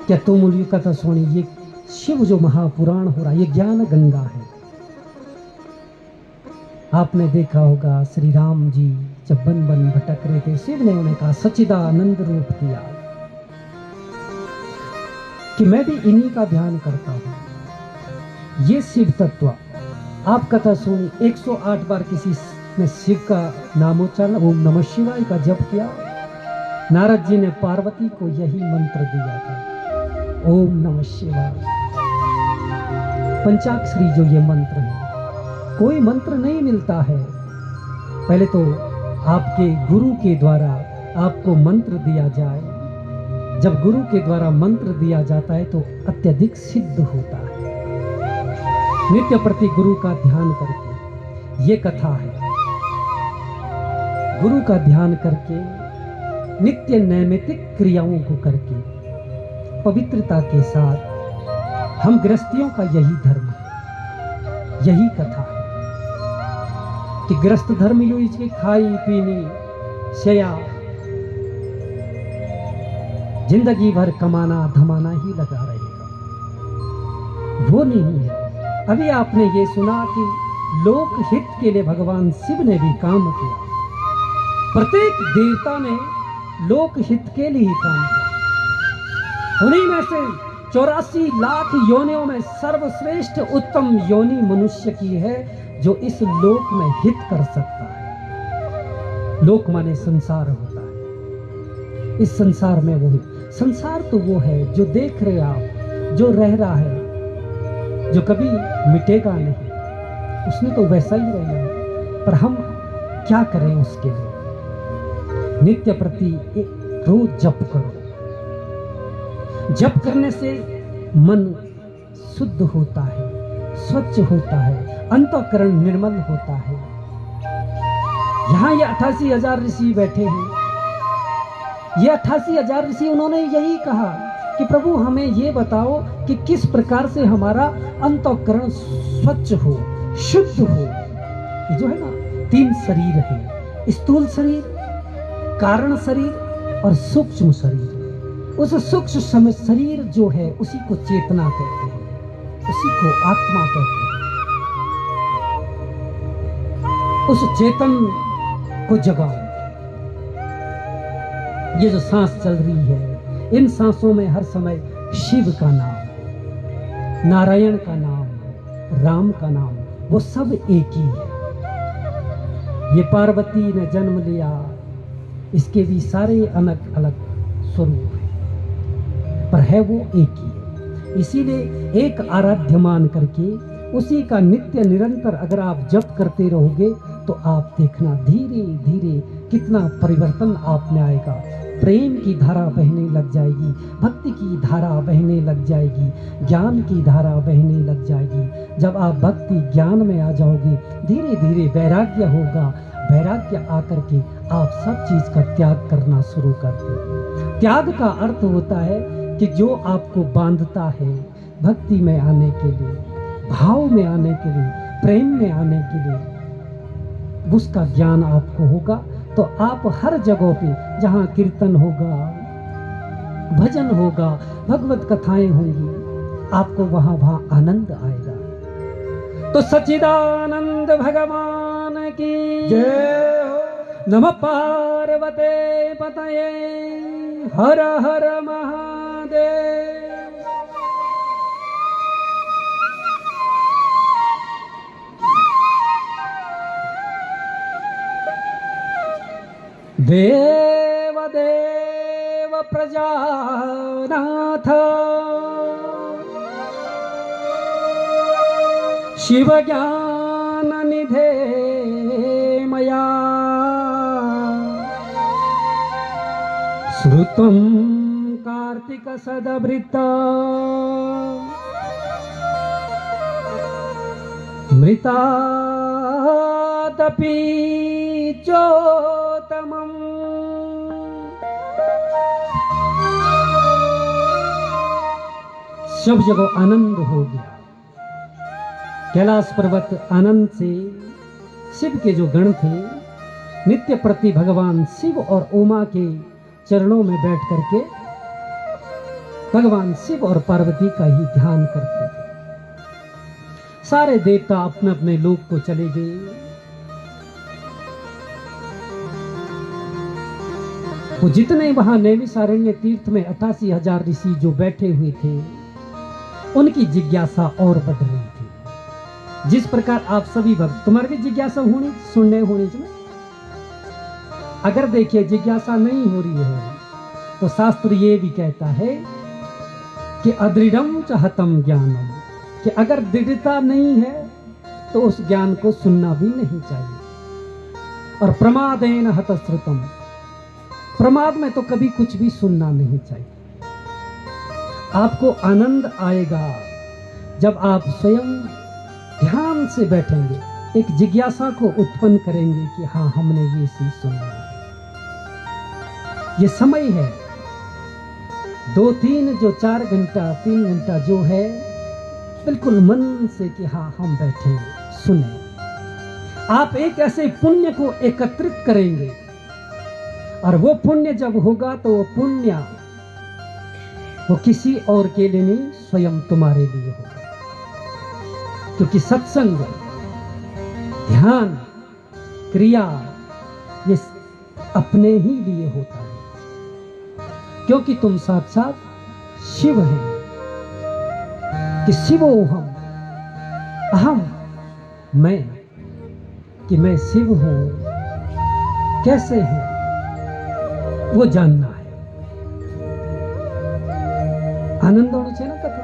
क्या तुम मूल्य कथा सुनी? ये शिव जो महापुराण हो रहा है, ये ज्ञान गंगा है। आपने देखा होगा श्री राम जी जब वन वन भटक रहे थे, शिव ने उन्हें कहा सच्चिदानंद रूप दिया कि मैं भी इन्हीं का ध्यान करता हूं। ये शिव तत्व आप कथा सुनी, 108 बार किसी ने शिव का नामोच्चारण ओम नमः शिवाय का जप किया। नारद जी ने पार्वती को यही मंत्र दिया था, ओम नमः शिवाय। पंचाक्षरी जो ये मंत्र है, कोई मंत्र नहीं मिलता है। पहले तो आपके गुरु के द्वारा आपको मंत्र दिया जाए। जब गुरु के द्वारा मंत्र दिया जाता है तो अत्यधिक सिद्ध होता है। नित्य प्रति गुरु का ध्यान करके, ये कथा है, गुरु का ध्यान करके, नित्य नैमित्तिक क्रियाओं को करके, पवित्रता के साथ, हम गृहस्थियों का यही धर्म है, यही कथा है कि गृहस्थ धर्म यो इसके खाई पीनी शया, जिंदगी भर कमाना धमाना ही लगा रहेगा, वो नहीं है। अभी आपने ये सुना कि लोक हित के लिए भगवान शिव ने भी काम किया। प्रत्येक देवता ने लोक हित के लिए ही काम किया। उन्हीं में से 84 लाख योनियों में सर्वश्रेष्ठ उत्तम योनि मनुष्य की है, जो इस लोक में हित कर सकता है। लोक माने संसार होता है। इस संसार में वो है। संसार तो वो है जो देख रहे आप, जो रह रहा है, जो कभी मिटेगा नहीं, उसने तो वैसा ही रहना है। पर हम क्या करें उसके लिए? नित्य प्रति रोज जप करो। जप करने से मन शुद्ध होता है, स्वच्छ होता है, अंतःकरण निर्मल होता है। यहां ये 88,000 ऋषि बैठे हैं। ये 88,000 ऋषि, उन्होंने यही कहा कि प्रभु हमें ये बताओ कि किस प्रकार से हमारा अंतःकरण स्वच्छ हो, शुद्ध हो। ये जो है ना, 3 शरीर है, स्थूल शरीर, कारण शरीर और सूक्ष्म शरीर। उस सूक्ष्म शरीर जो है उसी को चेतना कहते हैं, उसी को आत्मा कहते हैं। उस चेतन को जगाओ। ये जो सांस चल रही है, इन सांसों में हर समय शिव का नाम, नारायण का नाम, राम का नाम, वो सब एक ही है। ये पार्वती ने जन्म लिया, इसके भी सारे अलग अलग स्वरूप हैं, पर है वो एक ही है। इसीलिए एक आराध्य मान करके उसी का नित्य निरंतर अगर आप जप करते रहोगे तो आप देखना धीरे धीरे कितना परिवर्तन आप में आएगा। प्रेम की धारा बहने लग जाएगी, भक्ति की धारा बहने लग जाएगी, ज्ञान की धारा बहने लग जाएगी। जब आप भक्ति ज्ञान में आ जाओगे, धीरे धीरे वैराग्य होगा। वैराग्य आकर के आप सब चीज का त्याग करना शुरू कर दो। त्याग का अर्थ होता है कि जो आपको बांधता है भक्ति में आने के लिए, भाव में आने के लिए, प्रेम में आने के लिए, उसका ज्ञान आपको होगा तो आप हर जगह पे जहां कीर्तन होगा, भजन होगा, भगवत कथाएं होंगी, आपको वहां आनंद आएगा। तो सच्चिदानंद भगवान की जय हो। नमः पार्वते पतये, हर हर महादेव। देव देव प्रजानाथ, शिव ज्ञान निधे मया, श्रुतं कार्तिक सदभृत, मृतादपि चोत्तमम्। सब जगह आनंद हो गया। कैलाश पर्वत आनंद से शिव के जो गण थे, नित्य प्रति भगवान शिव और उमा के चरणों में बैठ करके भगवान शिव और पार्वती का ही ध्यान करते थे। सारे देवता अपने अपने लोक को चले गए। वो जितने वहां नैमिषारण्य तीर्थ में 88,000 ऋषि जो बैठे हुए थे, उनकी जिज्ञासा और बढ़ रही थी। जिस प्रकार आप सभी भक्त, तुम्हारी भी जिज्ञासा होनी, सुनने होनी चाहिए। अगर देखिए जिज्ञासा नहीं हो रही है तो शास्त्र ये भी कहता है कि अदृढ़म च हतम ज्ञानम, कि अगर दृढ़ता नहीं है तो उस ज्ञान को सुनना भी नहीं चाहिए। और प्रमादेन हत श्रुतम, प्रमाद में तो कभी कुछ भी सुनना नहीं चाहिए। आपको आनंद आएगा जब आप स्वयं ध्यान से बैठेंगे, एक जिज्ञासा को उत्पन्न करेंगे कि हाँ, हमने ये चीज सुनना है। ये समय है 2-3 जो 4 घंटा 3 घंटा जो है, बिल्कुल मन से कि हाँ हम बैठे सुने। आप एक ऐसे पुण्य को एकत्रित करेंगे और वो पुण्य जब होगा तो वो पुण्य वो किसी और के लिए नहीं, स्वयं तुम्हारे लिए होगा। क्योंकि सत्संग, ध्यान, क्रिया ये अपने ही लिए होता है, क्योंकि तुम साक्षात शिव हैं। कि शिवोहम, अहम मैं, कि मैं शिव हूं, कैसे हूं वो जानना है। आनंद होना चाहिए ना कथा।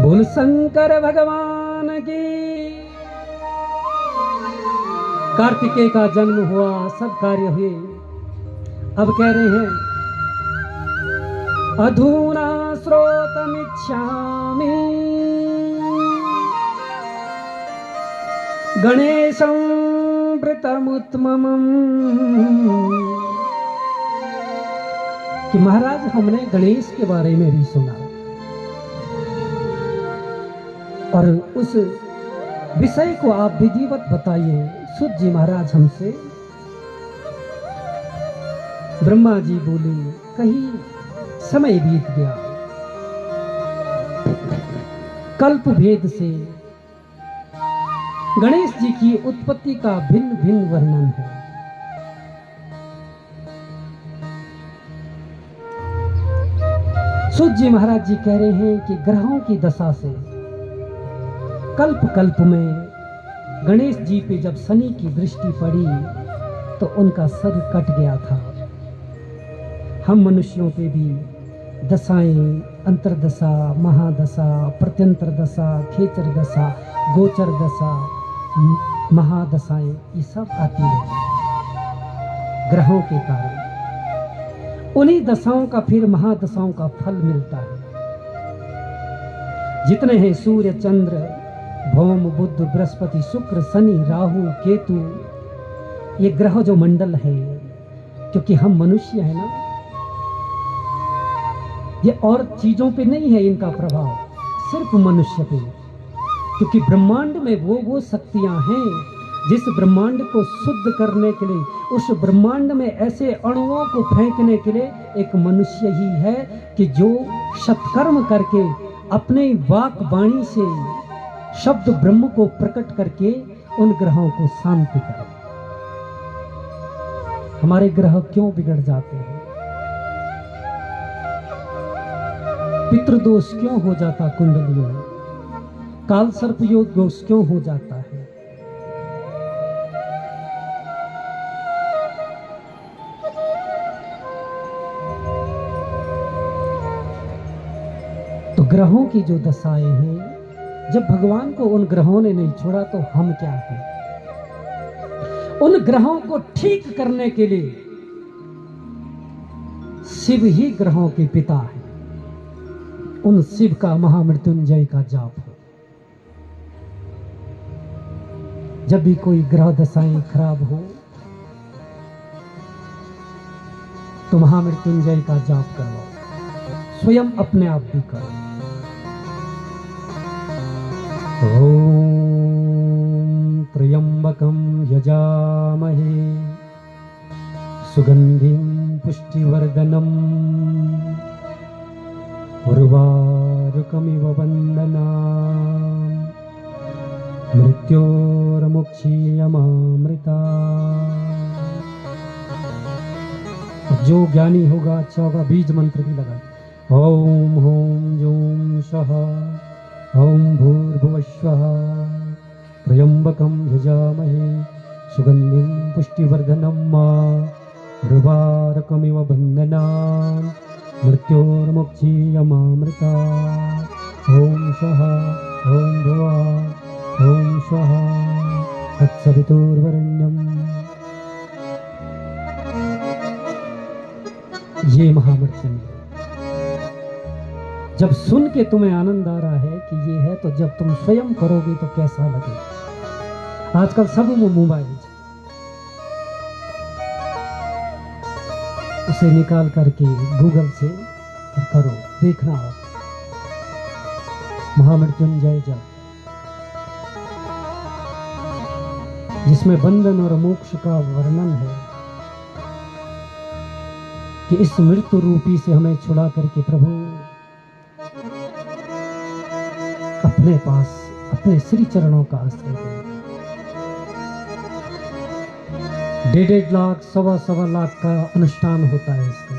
बोल शंकर भगवान की। कार्तिकेय का जन्म हुआ, सब कार्य हुए। अब कह रहे हैं अधुना श्रोतमिच्छामि गणेशं वृतमुत्तमम्, कि महाराज हमने गणेश के बारे में भी सुना और उस विषय को आप विधिवत बताइए। सुत जी महाराज हमसे, ब्रह्मा जी बोले कहीं समय बीत गया, कल्प भेद से गणेश जी की उत्पत्ति का भिन्न भिन्न वर्णन है। सुत जी महाराज जी कह रहे हैं कि ग्रहों की दशा से कल्प कल्प में गणेश जी पे जब शनि की दृष्टि पड़ी तो उनका सर कट गया था। हम मनुष्यों पे भी दशाएं, अंतरदशा, महादशा, प्रत्यंतर दशा, खेचर दशा, गोचर दशा, महादशाएं ये सब आती है ग्रहों के कारण। उन्हीं दशाओं का फिर महादशाओं का फल मिलता है। जितने हैं सूर्य, चंद्र, भौम, बुध, बृहस्पति, शुक्र, शनि, राहु, केतु, ये ग्रह जो मंडल है, क्योंकि हम मनुष्य है ना, ये और चीजों पे नहीं है इनका प्रभाव, सिर्फ मनुष्य पे। क्योंकि ब्रह्मांड में वो शक्तियां हैं जिस ब्रह्मांड को शुद्ध करने के लिए, उस ब्रह्मांड में ऐसे अणुओं को फेंकने के लिए एक मनुष्य ही है कि जो सत्कर्म करके अपने वाक वाणी से शब्द ब्रह्म को प्रकट करके उन ग्रहों को शांति करे। हमारे ग्रह क्यों बिगड़ जाते हैं? पितृदोष क्यों हो जाता कुंडली में? काल सर्प योग दोष क्यों हो जाता है? तो ग्रहों की जो दशाएं हैं, जब भगवान को उन ग्रहों ने नहीं छोड़ा तो हम क्या हैं? उन ग्रहों को ठीक करने के लिए शिव ही ग्रहों के पिता है। उन शिव का महामृत्युंजय का जाप हो। जब भी कोई ग्रह दशाएं खराब हो तो महामृत्युंजय का जाप करो, स्वयं अपने आप भी करो। ओम त्र्यंबकं यजामहे सुगंधिं पुष्टिवर्धनम् उर्वारुकमिव वन्दनाम् मृत्योर्मुक्षीयमामृता। जो ज्ञानी होगा अच्छा होगा, बीज मंत्र भी लगा। ओम होम जूम सह ओम भूर्भुवस्वः त्र्यंबकं यजामहे सुगंधिं पुष्टिवर्धनम् उर्वारुकमिव वन्दनाम् मृत्योर्मुक्षीयमामृता। ओम सह ओम भुवः ओम स्वः तत्सवितुर्वरेण्यम्। ये महामृत्युंजय जब सुन के तुम्हें आनंद आ रहा है कि ये है, तो जब तुम स्वयं करोगे तो कैसा लगेगा। आजकल सब मोबाइल उसे निकाल करके गूगल से करो, देखना आप महामृत्युंजय जप, जिसमें बंधन और मोक्ष का वर्णन है कि इस मृत्यु रूपी से हमें छुड़ा करके प्रभु अपने पास अपने श्री चरणों का आश्रय दे। 1.5 लाख 1.25 लाख का अनुष्ठान होता है इसका।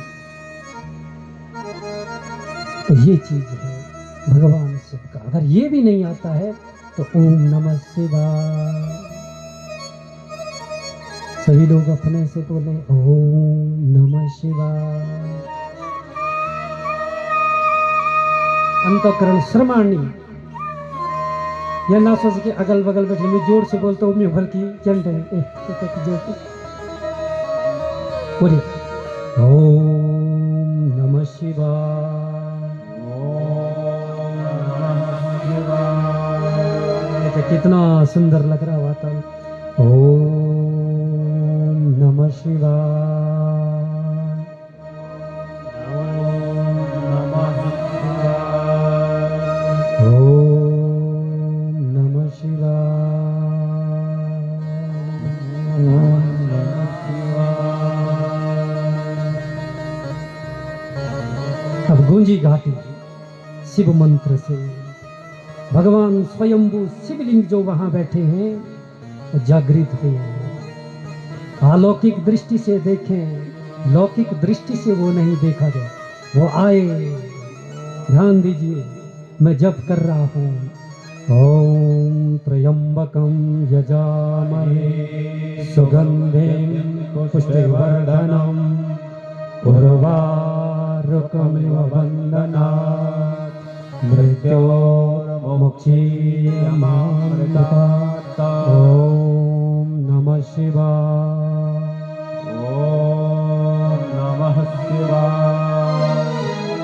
तो ये चीज है भगवान शिव का। अगर ये भी नहीं आता है तो ओम नमः शिवाय सभी लोग अपने से बोले ओम नमः शिवाय। अंतःकरण श्रमाणी, यह ना सोच के अगल बगल बैठे मैं जोर से बोलता हूँ, मैं भर की चंड बोले ओम नमः शिवाय। कितना सुंदर लग रहा वातावरण। ओम नमः शिवाय। ओम नमः शिवाय। ओम नमः शिवाय। अब गूंजी घाटी शिव मंत्र से भगवान स्वयंभू शिवलिंग जो वहां बैठे हैं वो जागृत हुए हैं। अलौकिक दृष्टि से देखें, लौकिक दृष्टि से वो नहीं देखा गया। वो आए, ध्यान दीजिए मैं जप कर रहा हूँ। ओम त्र्यंबकं यजामहे सुगंधिं पुष्टिवर्धनम् उर्वारुकमिव वन्दनात् मृत्योर्मुक्षीयमामृता। ओम नमः शिवाय। ओम नमः शिवाय।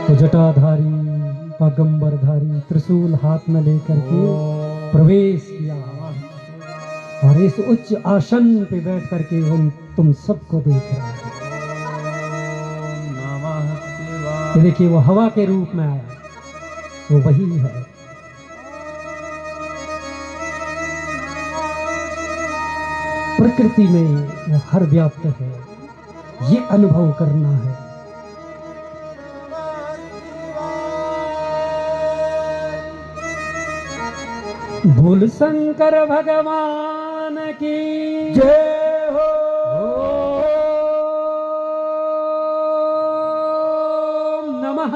तो जटाधारी पैगंबरधारी त्रिशूल हाथ में लेकर के प्रवेश किया और इस उच्च आसन पे बैठ करके उन तुम सबको देख रहा है। ये देखिए वो हवा के रूप में आया, वो वही है। प्रकृति में वो हर व्याप्त है, ये अनुभव करना है। बोल शंकर भगवान की जय हो। ओम नमः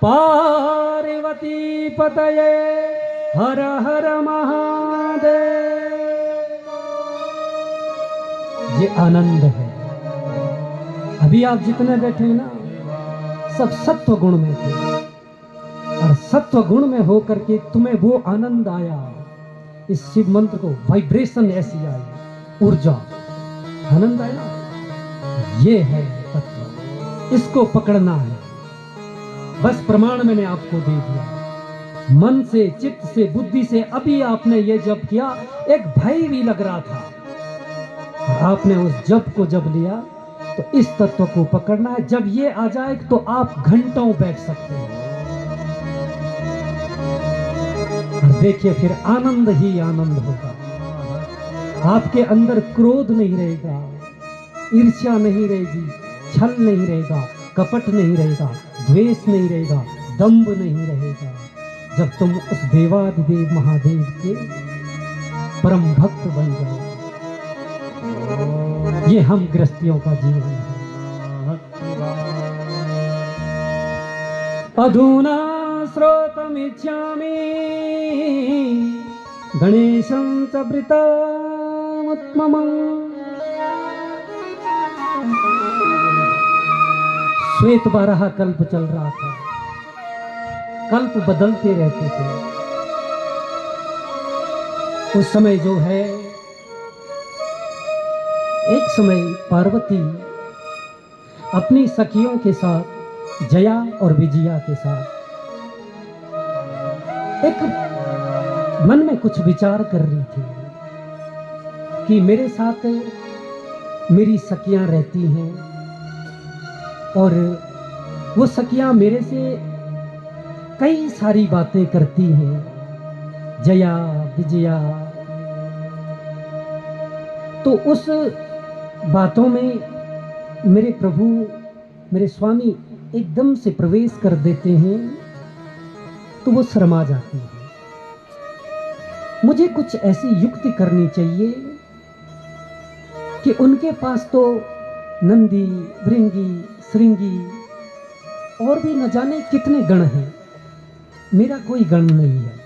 पार्वती पतये हर हर महादेव। ये आनंद है। अभी आप जितने बैठे हैं ना, सब सत्व गुण में थे और सत्व गुण में होकर के तुम्हें वो आनंद आया। इस शिव मंत्र को वाइब्रेशन ऐसी आई, ऊर्जा, आनंद आया। ये है तत्व, इसको पकड़ना है। बस प्रमाण मैंने आपको दे दिया। मन से, चित्त से, बुद्धि से अभी आपने ये जप किया, एक भय भी लग रहा था और आपने उस जप को जब लिया तो इस तत्व को पकड़ना है। जब ये आ जाए तो आप घंटों बैठ सकते हैं। देखिए फिर आनंद ही आनंद होगा। आपके अंदर क्रोध नहीं रहेगा, ईर्ष्या नहीं रहेगी, छल नहीं रहेगा, कपट नहीं रहेगा, द्वेष नहीं रहेगा, दंभ नहीं रहेगा। जब तुम उस देवादिदेव महादेव के परम भक्त बन जाओ। ये हम गृहस्थियों का जीवन है। अधुना श्रोतमिच्छामि गणेशं च वृतामुत्तमम्। श्वेत बारह कल्प चल रहा था, कल्प बदलते रहते थे। उस समय जो है, एक समय पार्वती अपनी सखियों के साथ, जया और विजया के साथ, एक मन में कुछ विचार कर रही थी कि मेरे साथ मेरी सखियां रहती हैं और वो सखियां मेरे से कई सारी बातें करती हैं, जया विजया। तो उस बातों में मेरे प्रभु, मेरे स्वामी एकदम से प्रवेश कर देते हैं तो वो शर्मा जाती है। मुझे कुछ ऐसी युक्ति करनी चाहिए कि उनके पास तो नंदी, भृंगी, श्रृंगी और भी न जाने कितने गण हैं, मेरा कोई गण नहीं है।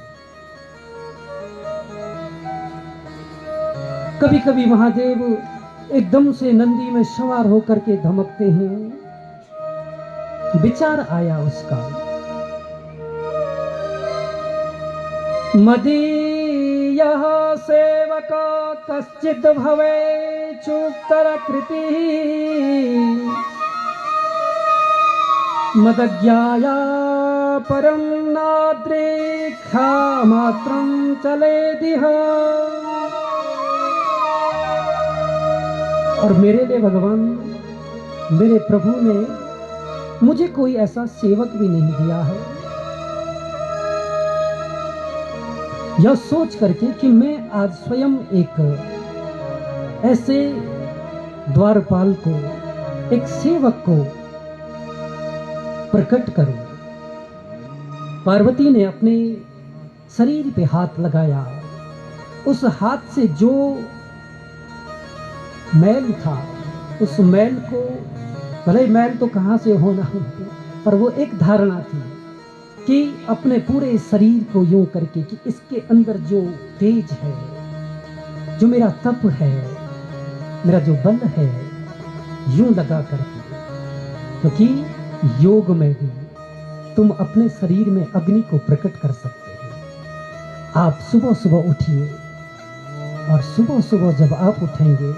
कभी कभी महादेव एकदम से नंदी में सवार होकर के धमकते हैं। विचार आया उसका, मदीयः सेवका कश्चित् भवे चूक्तरकृतिः मदज्ञाया परं नाद्रेखा मात्रं चलेदिह। और मेरे लिए भगवान, मेरे प्रभु ने मुझे कोई ऐसा सेवक भी नहीं दिया है, यह सोच करके कि मैं आज स्वयं एक ऐसे द्वारपाल को, एक सेवक को प्रकट करूं। पार्वती ने अपने शरीर पे हाथ लगाया। उस हाथ से जो मैल था, उस मैल को, भले मैल तो कहां से होना, पर वो एक धारणा थी कि अपने पूरे शरीर को यूं करके कि इसके अंदर जो तेज है, जो मेरा तप है, मेरा जो बल है, यूं लगा करके। क्योंकि योग में भी तुम अपने शरीर में अग्नि को प्रकट कर सकते हो। आप सुबह सुबह उठिए और सुबह सुबह जब आप उठेंगे,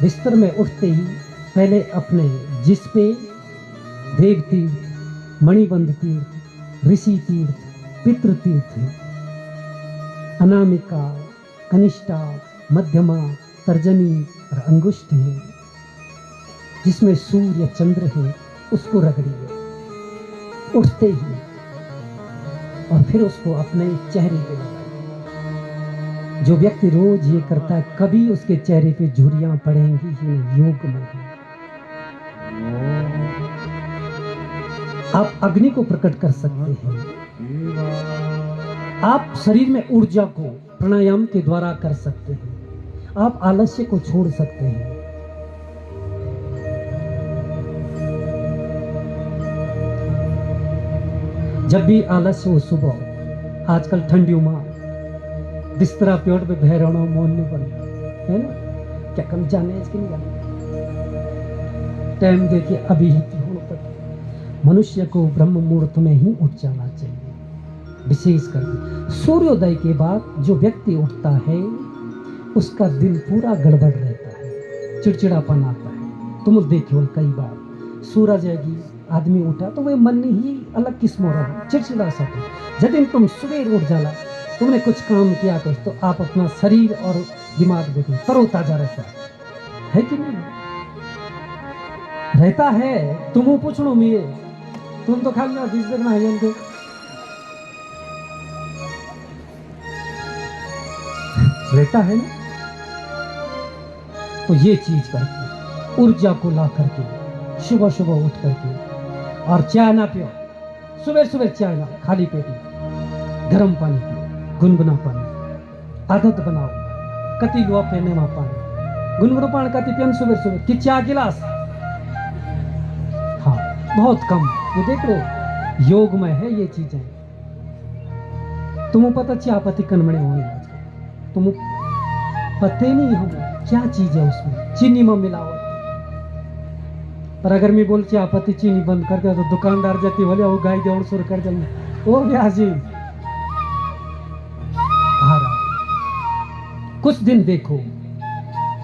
बिस्तर में उठते ही पहले अपने जिस पे देव तीर्थ, मणिबंध तीर्थ, ऋषि तीर्थ, पितृ तीर्थ, अनामिका, कनिष्ठा, मध्यमा, तर्जनी और अंगुष्ठ है, जिसमें सूर्य चंद्र है, उसको रगड़िए उठते ही, और फिर उसको अपने चेहरे पे लगाइए। जो व्यक्ति रोज ये करता है, कभी उसके चेहरे पे झुर्रियां पड़ेंगी ही नहीं, योग में ही। आप अग्नि को प्रकट कर सकते हैं। आप शरीर में ऊर्जा को प्राणायाम के द्वारा कर सकते हैं। आप आलस्य को छोड़ सकते हैं। जब भी आलस्य हो सुबह, आजकल ठंडियों में बिस्तरा पेड़ पे भैरवणों मौन नहीं बनता है ना, क्या कम जाने इसके नहीं जाने। टाइम देखिए, अभी ही मनुष्य को ब्रह्म मुहूर्त में ही उठ जाना चाहिए। विशेष करके सूर्योदय के बाद जो व्यक्ति उठता है, उसका दिन पूरा गड़बड़ रहता है, चिड़चिड़ापन आता है। तुम देखो कई बार सूरज आएगी, आदमी उठा तो वह मन ही अलग किस्म हो रहा है, चिड़चिड़ा सा। जब तुम सुबह उठ जाला, तुमने कुछ काम किया तो आप अपना शरीर और दिमाग देखो तरोताजा रहता है कि नहीं? रहता है। तुम पूछो मैं, तुम तो खाली जिस दिन नहाइए तो रहता है ना। तो ये चीज करके ऊर्जा को ला करके सुबह सुबह उठ करके, और चाय ना पियो, सुबह सुबह चाय ना, खाली पेट में गर्म पानी पियो, गुनगुना पानी आदत बनाओ। कति लुआ पीने में पानी गुनगुना पानी कति पियन सुबह सुबह कि चाय गिलास, हाँ बहुत कम। ये देख रहे हो योग में है ये चीजें। तुम्हें पता चाय पत्ती कनमड़े होने लगे, तुम्हें पते नहीं होगा क्या चीज है उसमें, चीनी में मिलाओ। पर अगर मैं बोल चाय पत्ती चीनी बंद कर दिया तो दुकानदार जाती बोले वो गाय दौड़ सुर कर जल ओ ब्याजी आ रहा। कुछ दिन देखो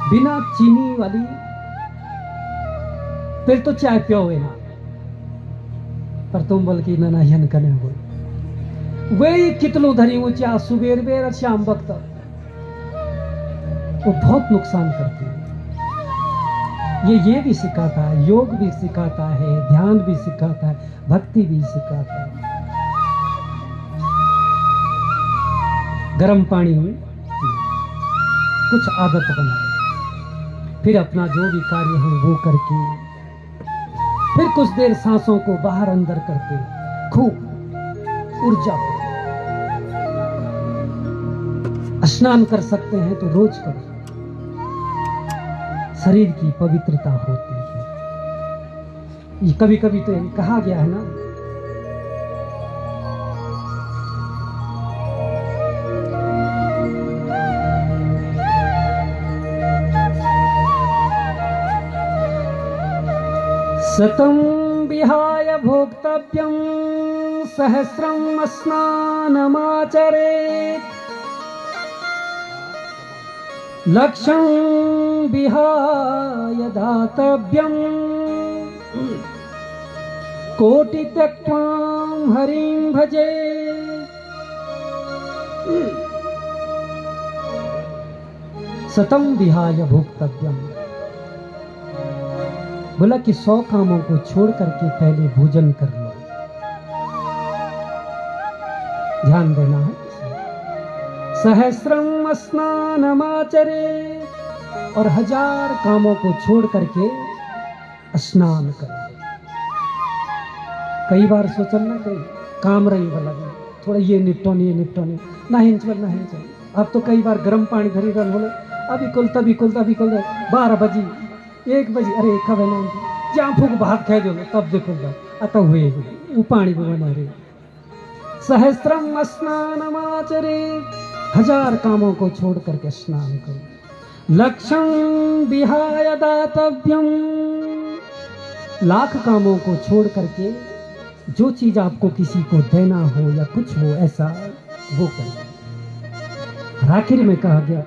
बिना चीनी वाली, फिर तो चाय पियोगे ना, पर तुम बोल की ना हन कने हो वही कितलो धरी वो चाय सुबेर बेर शाम वक्त, वो बहुत नुकसान करती है। ये भी सिखाता है, योग भी सिखाता है, ध्यान भी सिखाता है, भक्ति भी सिखाता है। गर्म पानी में कुछ आदत बनाए, फिर अपना जो भी कार्य हो वो करके, फिर कुछ देर सांसों को बाहर अंदर करके खूब ऊर्जा हो। स्नान कर सकते हैं तो रोज करो, शरीर की पवित्रता होती है। ये कभी कभी तो कहा गया है ना, शतं विहाय भोक्तव्यं सहस्रं स्नानमाचरेत्, लक्षं विहाय दातव्यं कोटि त्यक्त्वा हरिं भजे। शतं विहाय भोक्तव्यम, बोला कि 100 कामों को छोड़ करके पहले भोजन कर लो। ध्यान देना है। सहस्रम स्नानमाचरे, और 1000 कामों को छोड़ करके स्नान करो। कई बार सोचल ना कई काम रही वाला थोड़ा ये निपटोनी ना हिंच ना हिंच। अब तो कई बार गर्म पानी धरी रन बोले अभी कुल 12 बजी 1 बजे, अरे कब है ना जहाँ फूक भात खाए दो तब देखो अतः हुए वो पानी को बना रहे। सहस्रम स्नानमाचरे, 1000 कामों को छोड़ करके स्नान करो। लक्षं विहाय दातव्यम, 1,00,000 कामों को छोड़ करके जो चीज आपको किसी को देना हो या कुछ हो ऐसा वो करें। आखिर में कहा गया